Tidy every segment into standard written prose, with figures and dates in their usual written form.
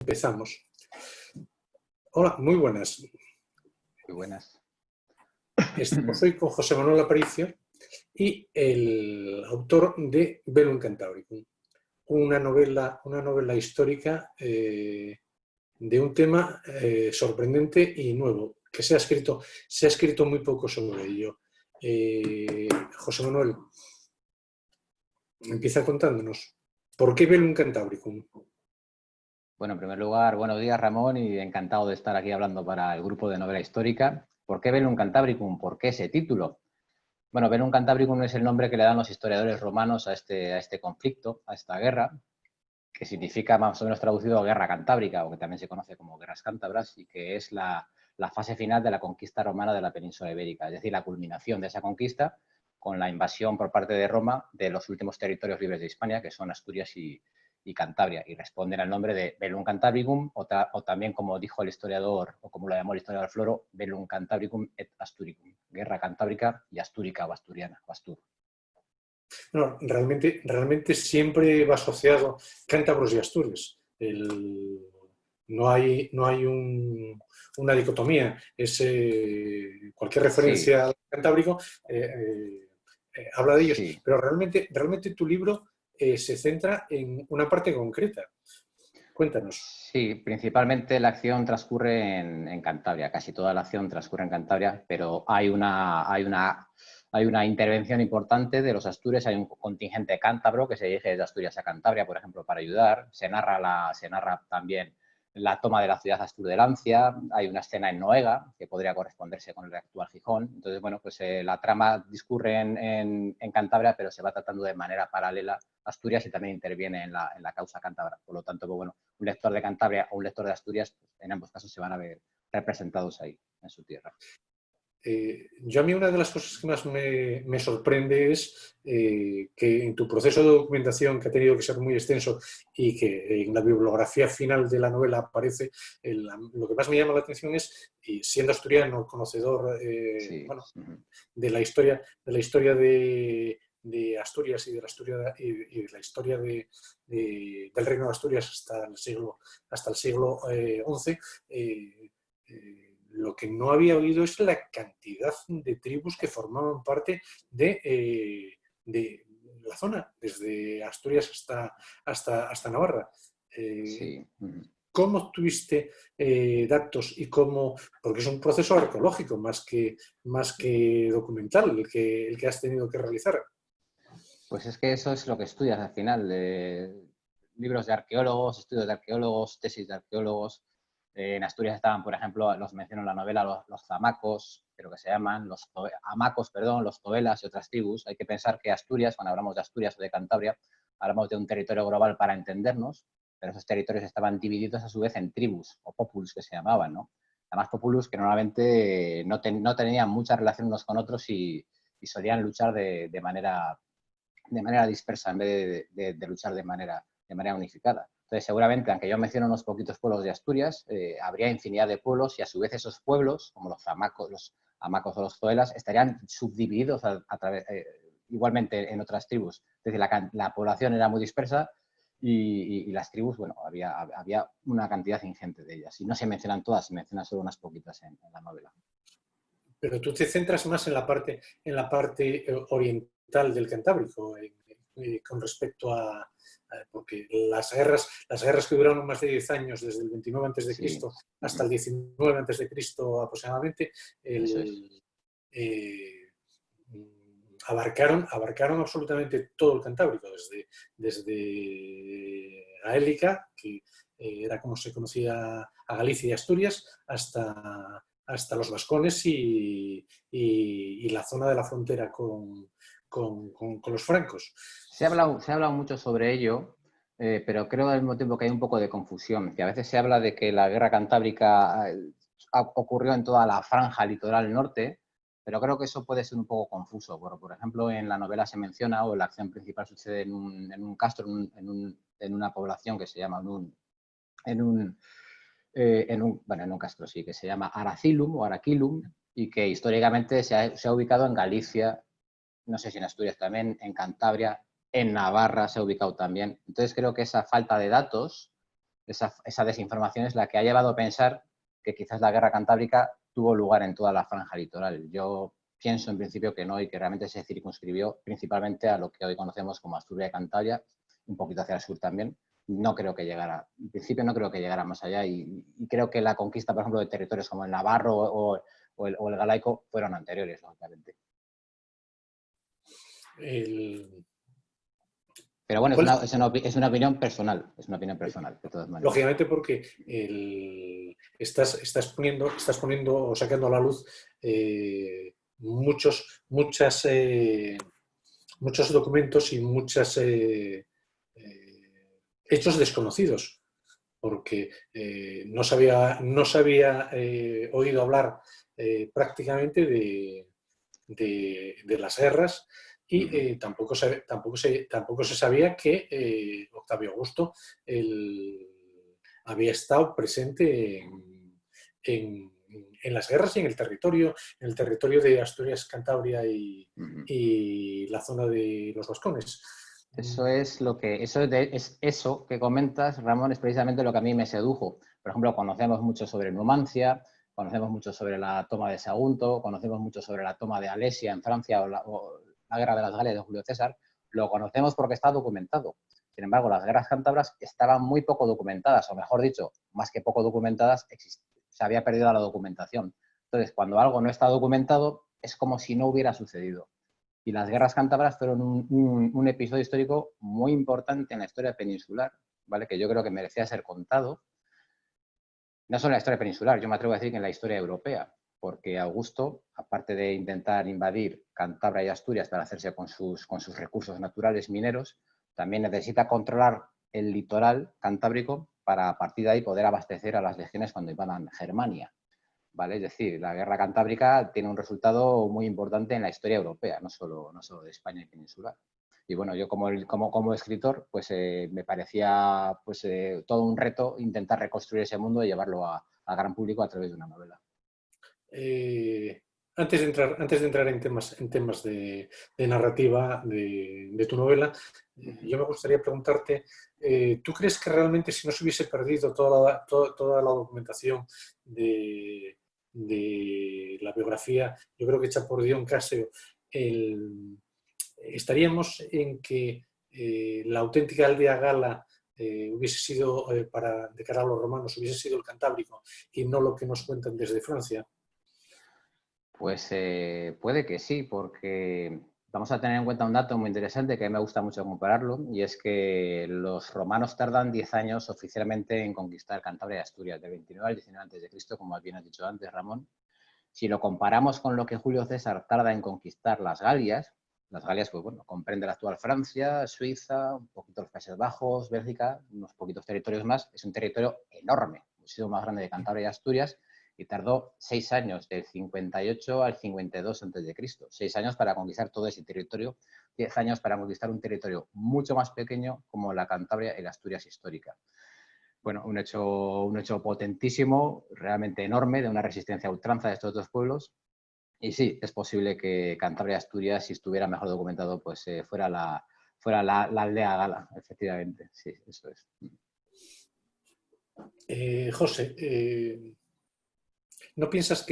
Empezamos. Hola, muy buenas. Muy buenas. Estamos hoy con José Manuel Aparicio y el autor de Bellum Cantabricum, una novela histórica de un tema sorprendente y nuevo, que se ha escrito muy poco sobre ello. José Manuel, empieza contándonos, ¿por qué Bellum Cantabricum? Bueno, en primer lugar, buenos días, Ramón, y encantado de estar aquí hablando para el grupo de novela histórica. ¿Por qué Bellum Cantabricum? ¿Por qué ese título? Bueno, Bellum Cantabricum es el nombre que le dan los historiadores romanos a este conflicto, a esta guerra, que significa más o menos traducido guerra cantábrica, o que también se conoce como guerras cántabras, y que es la fase final de la conquista romana de la península ibérica, es decir, la culminación de esa conquista con la invasión por parte de Roma de los últimos territorios libres de Hispania, que son Asturias y Cantabria, y responden al nombre de Bellum Cantabricum, o también, como dijo el historiador, o como lo llamó el historiador Floro, Bellum Cantabricum et Asturicum, guerra cantábrica y astúrica o asturiana, o astur. No, realmente siempre va asociado cántabros y Astures. No hay una dicotomía. Cualquier Sí, referencia al cantábrico habla de ellos. sí. Pero realmente tu libro se centra en una parte concreta. Cuéntanos. Sí, principalmente la acción transcurre en Cantabria, casi toda la acción transcurre en Cantabria, pero hay una intervención importante de los astures, hay un contingente cántabro que se dirige desde Asturias a Cantabria, por ejemplo, para ayudar. Se narra también la toma de la ciudad Astur de Lancia, hay una escena en Noega, que podría corresponderse con el actual Gijón. Entonces, bueno, pues la trama discurre en Cantabria, pero se va tratando de manera paralela Asturias y también interviene en la causa cántabra. Por lo tanto, pues, bueno, un lector de Cantabria o un lector de Asturias, pues, en ambos casos se van a ver representados ahí, en su tierra. Yo a mí una de las cosas que más me sorprende es que en tu proceso de documentación, que ha tenido que ser muy extenso y que en la bibliografía final de la novela aparece, lo que más me llama la atención es, y siendo asturiano, conocedor Sí. bueno, de la historia de Asturias y de la historia del Reino de Asturias hasta el siglo XI, lo que no había oído es la cantidad de tribus que formaban parte de la zona, desde Asturias hasta Navarra. Sí. ¿Cómo obtuviste datos y cómo? Porque es un proceso arqueológico más que documental el que has tenido que realizar. Pues es que eso es lo que estudias al final. Libros de arqueólogos, estudios de arqueólogos, tesis de arqueólogos. En Asturias estaban, por ejemplo, los menciono en la novela, los zamacos, creo que se llaman, amacos, perdón, los toelas y otras tribus. Hay que pensar que Asturias, cuando hablamos de Asturias o de Cantabria, hablamos de un territorio global para entendernos, pero esos territorios estaban divididos a su vez en tribus o populus que se llamaban, ¿no? Además, populus que normalmente no tenían mucha relación unos con otros y solían luchar de manera dispersa en vez de luchar de manera unificada. Entonces, seguramente, aunque yo menciono unos poquitos pueblos de Asturias, habría infinidad de pueblos y a su vez esos pueblos, como los amacos o los zoelas, estarían subdivididos igualmente en otras tribus. Es decir, la población era muy dispersa y las tribus, bueno, había una cantidad ingente de ellas. Y no se mencionan todas, se mencionan solo unas poquitas en la novela. Pero tú te centras más en la parte oriental del Cantábrico, con respecto porque las guerras que duraron más de 10 años, desde el 29 Sí. a.C. hasta el 19 a.C. aproximadamente, Eso es. eh, abarcaron absolutamente todo el Cantábrico, desde Gaélica, que era como se conocía a Galicia y Asturias, hasta los vascones y la zona de la frontera con los francos. Se ha hablado mucho sobre ello, pero creo al mismo tiempo que hay un poco de confusión, que a veces se habla de que la guerra cantábrica ocurrió en toda la franja litoral norte, pero creo que eso puede ser un poco confuso. Por ejemplo, en la novela se menciona, o la acción principal sucede en un castro, en una población que se llama, en un castro, sí, que se llama Aracilum o Araquilum, y que históricamente se ha ubicado en Galicia, no sé si en Asturias también, en Cantabria, en Navarra se ha ubicado también. Entonces creo que esa falta de datos esa desinformación es la que ha llevado a pensar que quizás la guerra cantábrica tuvo lugar en toda la franja litoral. Yo pienso en principio que no y que realmente se circunscribió principalmente a lo que hoy conocemos como Asturias y Cantabria, un poquito hacia el sur también. No creo que llegara, en principio no creo que llegara más allá y creo que la conquista, por ejemplo, de territorios como el Navarro o el Galaico fueron anteriores, lógicamente. Pero bueno, es una opinión personal, de todas maneras. Lógicamente porque estás poniendo o sacando a la luz muchos documentos y muchos hechos desconocidos, porque no se había oído hablar prácticamente de las guerras y tampoco se sabía que Octavio Augusto había estado presente en las guerras y en el territorio de Asturias, Cantabria y la zona de los Vascones. Eso que comentas, Ramón, es precisamente lo que a mí me sedujo. Por ejemplo, conocemos mucho sobre Numancia, conocemos mucho sobre la toma de Sagunto, conocemos mucho sobre la toma de Alesia en Francia o la guerra de las Galias de Julio César. Lo conocemos porque está documentado. Sin embargo, las guerras cántabras estaban muy poco documentadas, o mejor dicho, más que poco documentadas, se había perdido la documentación. Entonces, cuando algo no está documentado, es como si no hubiera sucedido. Y las guerras cántabras fueron un episodio histórico muy importante en la historia peninsular, ¿vale? Que yo creo que merecía ser contado. No solo en la historia peninsular, yo me atrevo a decir que en la historia europea, porque Augusto, aparte de intentar invadir Cantabria y Asturias para hacerse con sus recursos naturales mineros, también necesita controlar el litoral cantábrico para a partir de ahí poder abastecer a las legiones cuando invadan Germania. ¿Vale? Es decir, la guerra cantábrica tiene un resultado muy importante en la historia europea, no solo de España y peninsular. Y bueno, yo como escritor, pues me parecía pues, todo un reto intentar reconstruir ese mundo y llevarlo al gran público a través de una novela. Antes de entrar en temas de narrativa de tu novela, yo me gustaría preguntarte, ¿tú crees que realmente si no se hubiese perdido toda la documentación de la biografía, yo creo que hecha por Dion Casio, estaríamos en que la auténtica aldea gala hubiese sido, de cara a los romanos, hubiese sido el Cantábrico y no lo que nos cuentan desde Francia? Pues puede que sí, porque vamos a tener en cuenta un dato muy interesante que a mí me gusta mucho compararlo, y es que los romanos tardan 10 años oficialmente en conquistar Cantabria y Asturias, del 29 al 19 a.C., como bien has dicho antes, Ramón. Si lo comparamos con lo que Julio César tarda en conquistar las Galias, pues bueno, comprende la actual Francia, Suiza, un poquito los Países Bajos, Bélgica, unos poquitos territorios más. Es un territorio enorme, muchísimo más grande de Cantabria y Asturias, y tardó 6 años, del 58 al 52 a.C. 6 años para conquistar todo ese territorio, 10 años para conquistar un territorio mucho más pequeño como la Cantabria y la Asturias histórica. Bueno, un hecho potentísimo, realmente enorme, de una resistencia a ultranza de estos dos pueblos. Y sí, es posible que Cantabria y Asturias, si estuviera mejor documentado, pues fuera la aldea gala, efectivamente. Sí, eso es. José, ¿no piensas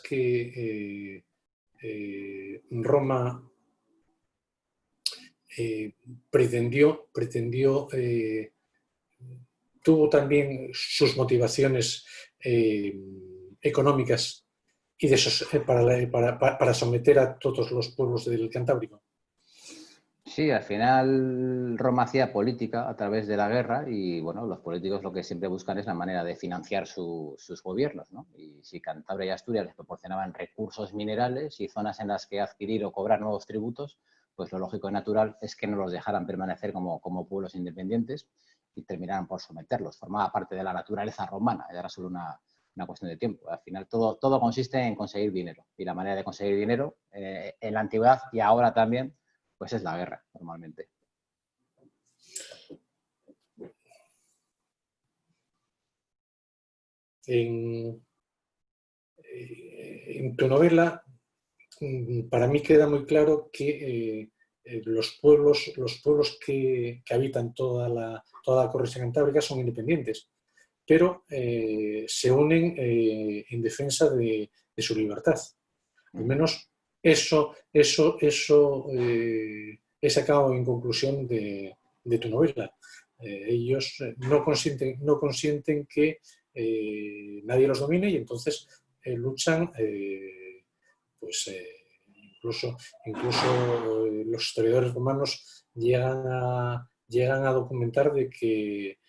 que Roma pretendió tuvo también sus motivaciones económicas y para someter a todos los pueblos del Cantábrico? Sí, al final Roma hacía política a través de la guerra y, bueno, los políticos lo que siempre buscan es la manera de financiar sus gobiernos, ¿no? Y si Cantabria y Asturias les proporcionaban recursos minerales y zonas en las que adquirir o cobrar nuevos tributos, pues lo lógico y natural es que no los dejaran permanecer como pueblos independientes y terminaran por someterlos. Formaba parte de la naturaleza romana, era solo una cuestión de tiempo. Al final todo consiste en conseguir dinero y la manera de conseguir dinero en la antigüedad y ahora también pues es la guerra, normalmente. En tu novela, para mí queda muy claro que los pueblos que habitan toda la cornisa cantábrica son independientes, pero se unen en defensa de su libertad. Al menos eso he sacado en conclusión de tu novela. Ellos no consienten que nadie los domine y entonces luchan, pues incluso los historiadores romanos llegan a documentar de que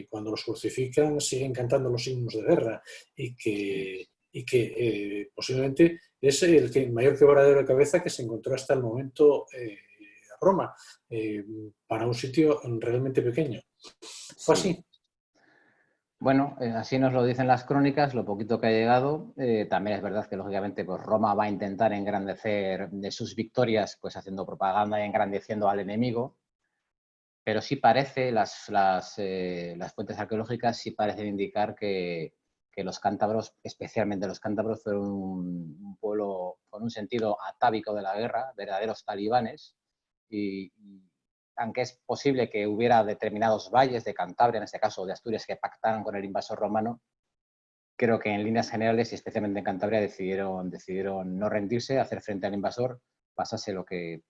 cuando los crucifican siguen cantando los himnos de guerra y que posiblemente es el mayor quebradero de cabeza que se encontró hasta el momento Roma, para un sitio realmente pequeño. ¿Fue así? Bueno, así nos lo dicen las crónicas, lo poquito que ha llegado. También es verdad que, lógicamente, pues Roma va a intentar engrandecer de sus victorias, pues haciendo propaganda y engrandeciendo al enemigo. Pero sí parece, las fuentes arqueológicas sí parecen indicar que los cántabros, especialmente los cántabros, fueron un pueblo con un sentido atávico de la guerra, verdaderos talibanes, y aunque es posible que hubiera determinados valles de Cantabria, en este caso de Asturias, que pactaran con el invasor romano, creo que en líneas generales, y especialmente en Cantabria, decidieron no rendirse, hacer frente al invasor, pasase lo que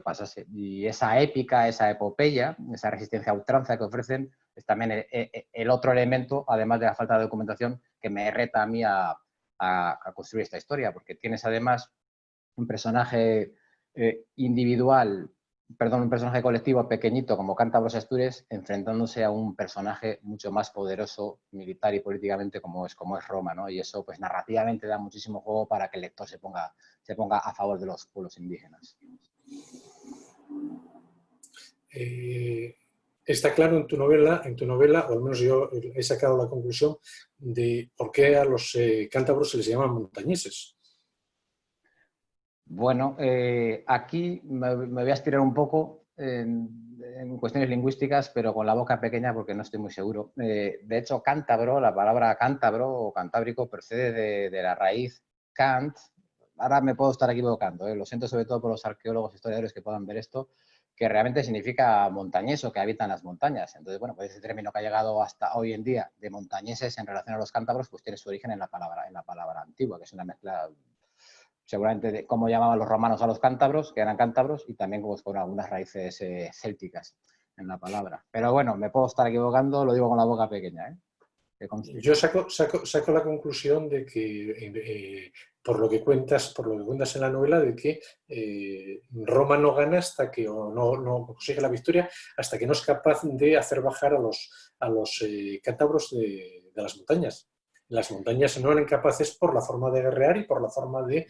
pasase. Y esa épica, esa epopeya, esa resistencia a ultranza que ofrecen, es también el otro elemento, además de la falta de documentación, que me reta a mí a construir esta historia, porque tienes además un personaje individual, perdón, un personaje colectivo pequeñito como Cántabros Astures, enfrentándose a un personaje mucho más poderoso militar y políticamente como es Roma, ¿no? Y eso pues narrativamente da muchísimo juego para que el lector se ponga a favor de los pueblos indígenas. Está claro en tu novela, o al menos yo he sacado la conclusión de por qué a los cántabros se les llaman montañeses. Bueno, aquí me voy a estirar un poco en cuestiones lingüísticas, pero con la boca pequeña porque no estoy muy seguro. De hecho, cántabro, la palabra cántabro o cantábrico procede de la raíz cant. Ahora me puedo estar equivocando, lo siento sobre todo por los arqueólogos, historiadores que puedan ver esto, que realmente significa montañeso, que habitan las montañas. Entonces, bueno, pues ese término que ha llegado hasta hoy en día de montañeses en relación a los cántabros, pues tiene su origen en la palabra antigua, que es una mezcla seguramente de cómo llamaban los romanos a los cántabros, que eran cántabros, y también con algunas raíces célticas en la palabra. Pero bueno, me puedo estar equivocando, lo digo con la boca pequeña, ¿eh? Yo saco la conclusión de que, por lo que cuentas en la novela, de que Roma no gana hasta que, o no consigue la victoria, hasta que no es capaz de hacer bajar a los cántabros de las montañas. Las montañas no eran capaces por la forma de guerrear y por la forma de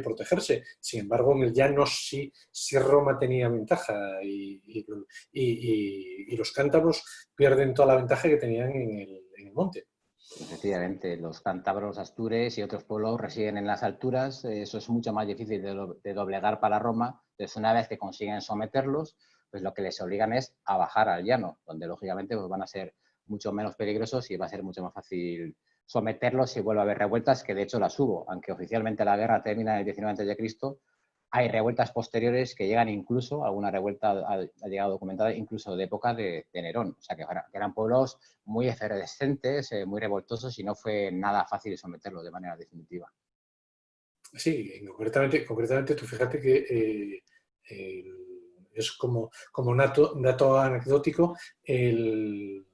protegerse. Sin embargo, en el llano sí Roma tenía ventaja y los cántabros pierden toda la ventaja que tenían en el monte. Efectivamente, los cántabros, astures y otros pueblos residen en las alturas. Eso es mucho más difícil de doblegar para Roma. Entonces, una vez que consiguen someterlos, pues lo que les obligan es a bajar al llano, donde lógicamente pues van a ser mucho menos peligrosos y va a ser mucho más fácil someterlos si vuelve a haber revueltas, que de hecho las hubo. Aunque oficialmente la guerra termina en el 19 a.C., hay revueltas posteriores que llegan incluso, alguna revuelta ha llegado documentada incluso de época de Nerón. O sea, que eran pueblos muy efervescentes, muy revoltosos, y no fue nada fácil someterlos de manera definitiva. Sí, concretamente tú fíjate que es como dato anecdótico, en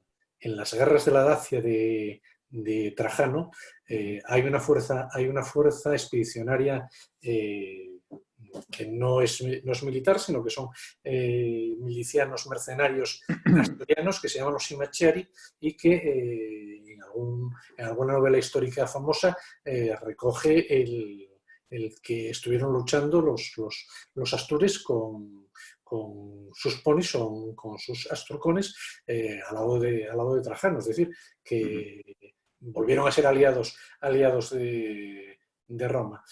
las guerras de la Dacia de Trajano hay una fuerza expedicionaria que no es militar, sino que son milicianos mercenarios asturianos que se llaman los Simacheri y que en alguna novela histórica famosa recoge el que estuvieron luchando los astures con sus ponis o con sus astrucones al lado de Trajano. Es decir, que volvieron a ser aliados de Roma.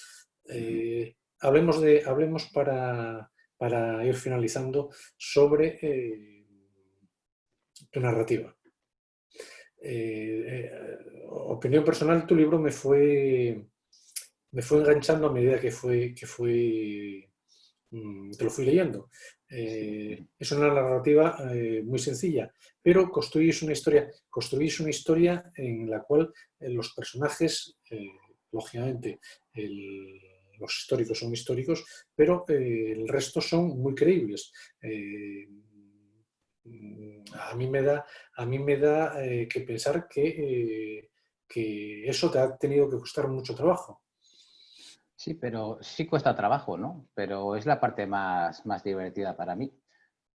Hablemos para ir finalizando sobre tu narrativa. Opinión personal, tu libro me fue enganchando a medida que fue te lo fui leyendo. Es una narrativa muy sencilla, pero construís una historia en la cual los personajes, lógicamente, los históricos son históricos, pero el resto son muy creíbles. A mí me da que pensar que eso te ha tenido que costar mucho trabajo. Sí, pero sí cuesta trabajo, ¿no? Pero es la parte más divertida para mí.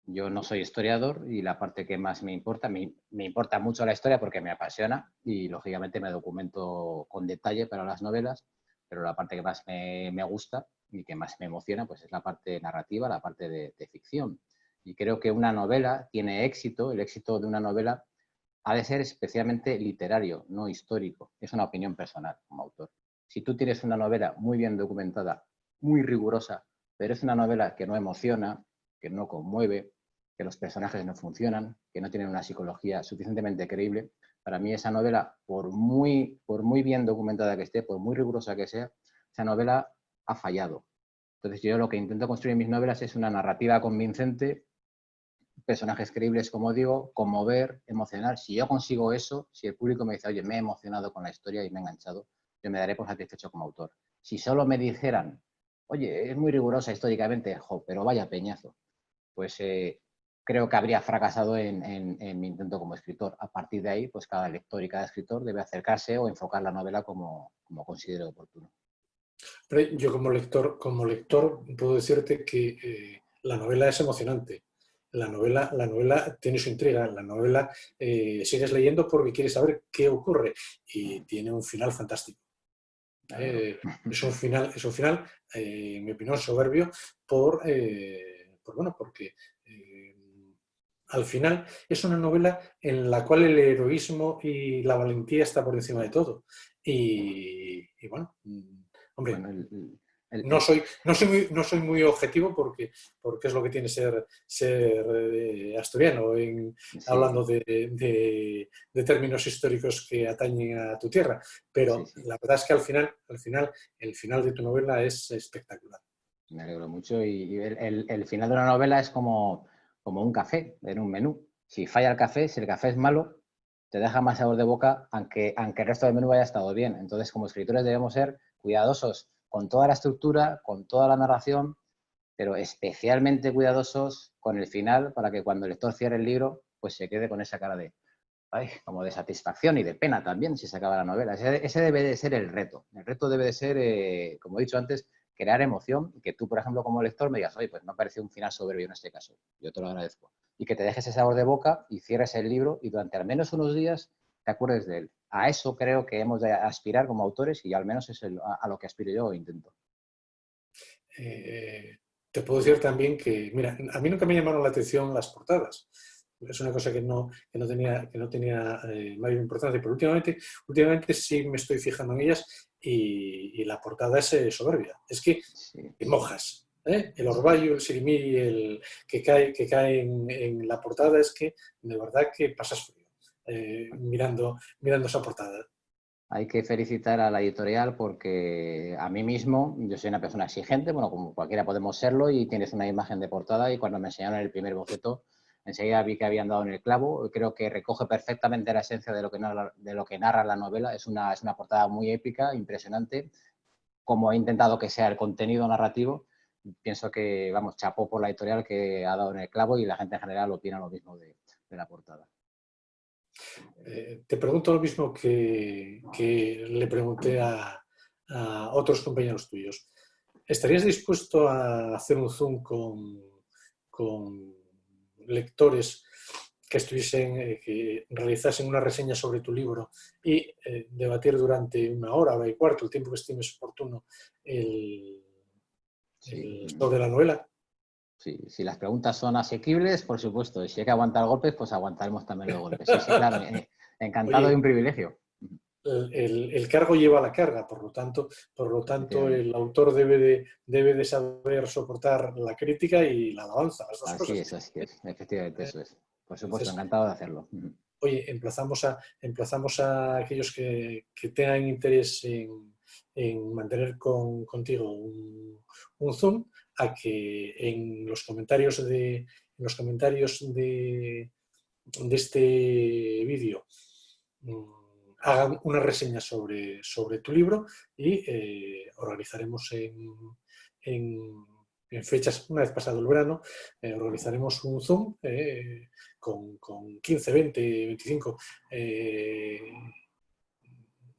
Yo no soy historiador y la parte que más me importa mucho la historia porque me apasiona y lógicamente me documento con detalle para las novelas, pero la parte que más me gusta y que más me emociona pues es la parte narrativa, la parte de ficción. Y creo que una novela tiene éxito, el éxito de una novela ha de ser especialmente literario, no histórico. Es una opinión personal como autor. Si tú tienes una novela muy bien documentada, muy rigurosa, pero es una novela que no emociona, que no conmueve, que los personajes no funcionan, que no tienen una psicología suficientemente creíble, para mí esa novela, por muy bien documentada que esté, por muy rigurosa que sea, esa novela ha fallado. Entonces yo lo que intento construir en mis novelas es una narrativa convincente, personajes creíbles, como digo, conmover, emocionar. Si yo consigo eso, si el público me dice, oye, me he emocionado con la historia y me he enganchado, yo me daré por satisfecho como autor. Si solo me dijeran, oye, es muy rigurosa históricamente, pero vaya peñazo, pues creo que habría fracasado en mi intento como escritor. A partir de ahí, pues cada lector y cada escritor debe acercarse o enfocar la novela como considere oportuno. Pero yo como lector puedo decirte que la novela es emocionante. La novela tiene su intriga, la novela sigues leyendo porque quieres saber qué ocurre y tiene un final fantástico. Es un final, en mi opinión, soberbio porque al final es una novela en la cual el heroísmo y la valentía está por encima de todo. Y bueno, hombre, Bueno, no soy muy objetivo porque es lo que tiene ser asturiano, sí, hablando de términos históricos que atañen a tu tierra. sí, Pero sí. la verdad es que el final de tu novela es espectacular. Me alegro mucho. Y el final de una novela es como un café en un menú. Si falla el café, si el café es malo, te deja más sabor de boca, aunque el resto del menú haya estado bien. Entonces, como escritores debemos ser cuidadosos con toda la estructura, con toda la narración, pero especialmente cuidadosos con el final para que cuando el lector cierre el libro, pues se quede con esa cara como de satisfacción y de pena también si se acaba la novela. Ese debe de ser el reto. El reto debe de ser, como he dicho antes, crear emoción y que tú, por ejemplo, como lector me digas, oye, pues me ha parecido un final soberbio en este caso. Yo te lo agradezco. Y que te dejes ese sabor de boca y cierres el libro y durante al menos unos días te acuerdes de él. A eso creo que hemos de aspirar como autores y al menos es a lo que aspiro yo o intento. Eh, Te puedo decir también que, mira, a mí nunca me llamaron la atención las portadas. Es una cosa que no tenía mayor importancia, pero últimamente sí me estoy fijando en ellas y la portada es soberbia. Es que Sí, te mojas. El sí. orvallo, el sirimiri, que cae en la portada, es que de verdad que pasas frío mirando esa portada. Hay que felicitar a la editorial porque a mí mismo, yo soy una persona exigente, bueno, como cualquiera podemos serlo, y tienes una imagen de portada y cuando me enseñaron el primer boceto, enseguida vi que habían dado en el clavo. Creo que recoge perfectamente la esencia de lo que narra la novela. Es una portada muy épica, impresionante, como he intentado que sea el contenido narrativo. Pienso que, vamos, chapó por la editorial que ha dado en el clavo y la gente en general opina lo mismo de la portada. Te pregunto lo mismo que le pregunté a otros compañeros tuyos. ¿Estarías dispuesto a hacer un Zoom con lectores que que realizasen una reseña sobre tu libro y debatir durante una hora y cuarto, el tiempo que estimes oportuno, el, Sí, sobre la novela? sí, si las preguntas son asequibles, por supuesto. Y si hay que aguantar golpes, pues aguantaremos también los golpes. Sí, sí, claro. Encantado y Oye, un privilegio. el cargo lleva la carga, por lo tanto Efectivamente. el autor debe de saber soportar la crítica y la alabanza, las dos cosas. Así es. Efectivamente, eso es. Por supuesto, Entonces, encantado de hacerlo. oye, emplazamos a aquellos que tengan interés en mantener contigo un Zoom a que en los comentarios de este vídeo hagan una reseña sobre tu libro y organizaremos en fechas, una vez pasado el verano, organizaremos un Zoom con 15, 20, 25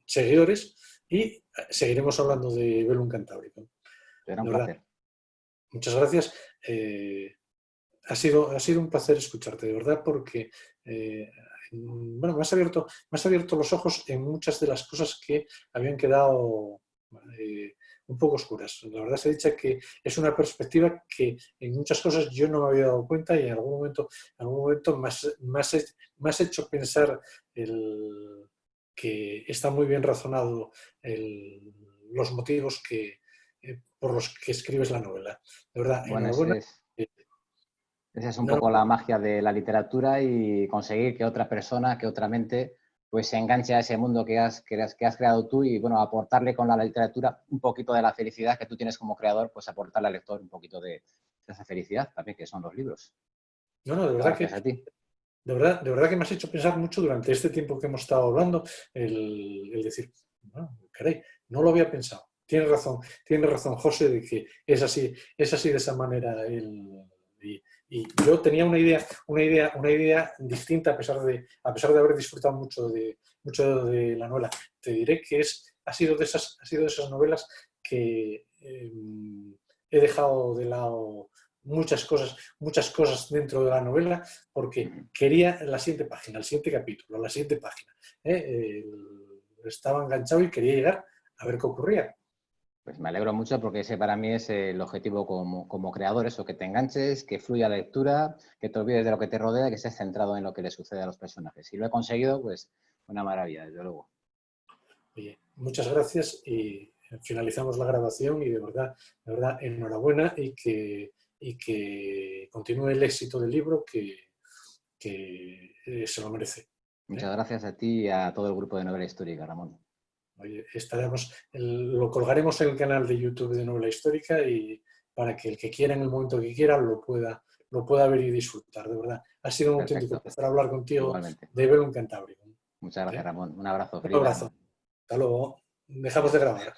seguidores y seguiremos hablando de Bellum Cantabricum. Será un placer. Muchas gracias. Ha sido un placer escucharte, de verdad, porque bueno, me has abierto los ojos en muchas de las cosas que habían quedado un poco oscuras. La verdad se ha dicho que es una perspectiva que en muchas cosas yo no me había dado cuenta y en algún momento me has hecho pensar que está muy bien razonado los motivos por los que escribes la novela. De verdad, Bueno, enhorabuena. Esa es un poco la magia de la literatura y conseguir que otra persona, que otra mente, pues se enganche a ese mundo que has creado tú y, bueno, aportarle con la literatura un poquito de la felicidad que tú tienes como creador, pues aportarle al lector un poquito de esa felicidad también, que son los libros. No, de verdad Gracias a ti. De verdad que me has hecho pensar mucho durante este tiempo que hemos estado hablando, el decir, no, caray, no lo había pensado. Tienes razón, José, de que es así de esa manera. Y yo tenía una idea distinta a pesar de haber disfrutado mucho de la novela. Te diré que ha sido de esas novelas que he dejado de lado muchas cosas dentro de la novela porque quería la siguiente página, el siguiente capítulo, la siguiente página. Estaba enganchado y quería llegar a ver qué ocurría. Pues me alegro mucho porque ese para mí es el objetivo como creador, eso, que te enganches, que fluya la lectura, que te olvides de lo que te rodea, que estés centrado en lo que le sucede a los personajes. Si lo he conseguido, pues una maravilla, desde luego. Oye, muchas gracias y finalizamos la grabación y de verdad enhorabuena y que continúe el éxito del libro que se lo merece. Muchas gracias a ti y a todo el grupo de Novela Histórica, Ramón. Oye, lo colgaremos en el canal de YouTube de Novela Histórica y para que el que quiera en el momento que quiera lo pueda ver y disfrutar, de verdad. Ha sido un auténtico placer hablar contigo. Igualmente. De Bellum Cantabricum. Muchas gracias, Ramón. Un abrazo. Un abrazo. Hasta luego. Dejamos de grabar.